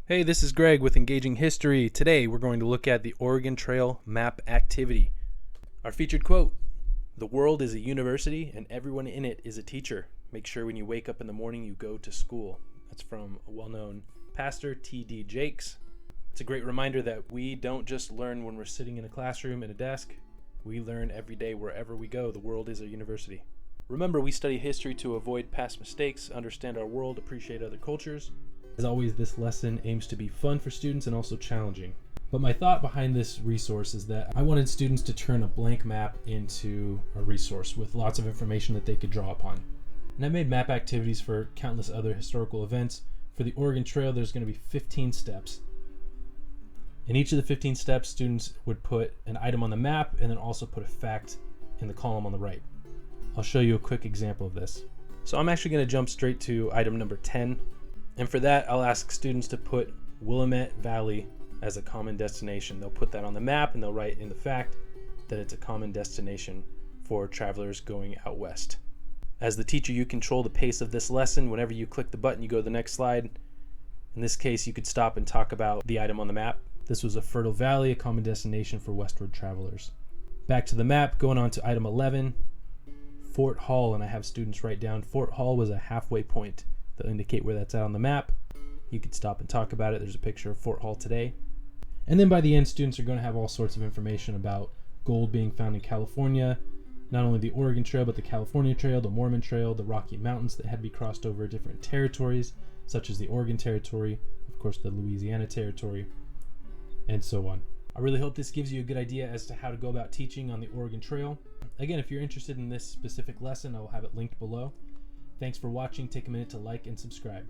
Hey, this is Greg with Engaging History. Today we're going to look at the Oregon Trail map activity. Our featured quote: "The world is a university and everyone in it is a teacher. Make sure when you wake up in the morning you go to school." That's from a well-known pastor, T.D. Jakes. It's a great reminder that we don't just learn when we're sitting in a classroom at a desk. We learn every day wherever we go. The world is a university. Remember, we study history to avoid past mistakes, understand our world, appreciate other cultures. As always, this lesson aims to be fun for students and also challenging. But my thought behind this resource is that I wanted students to turn a blank map into a resource with lots of information that they could draw upon. And I made map activities for countless other historical events. For the Oregon Trail, there's going to be 15 steps. In each of the 15 steps, students would put an item on the map and then also put a fact in the column on the right. I'll show you a quick example of this. So I'm actually going to jump straight to item number 10. And for that, I'll ask students to put Willamette Valley as a common destination. They'll put that on the map and they'll write in the fact that it's a common destination for travelers going out west. As the teacher, you control the pace of this lesson. Whenever you click the button, you go to the next slide. In this case, you could stop and talk about the item on the map. This was a fertile valley, a common destination for westward travelers. Back to the map, going on to item 11, Fort Hall, and I have students write down Fort Hall was a halfway point. They'll indicate where that's at on the map. You could stop and talk about it. There's a picture of Fort Hall today. And then by the end, students are going to have all sorts of information about gold being found in California, not only the Oregon Trail, but the California Trail, the Mormon Trail, the Rocky Mountains that had to be crossed over different territories, such as the Oregon Territory, of course the Louisiana Territory, and so on. I really hope this gives you a good idea as to how to go about teaching on the Oregon Trail. Again, if you're interested in this specific lesson, I will have it linked below. Thanks for watching. Take a minute to like and subscribe.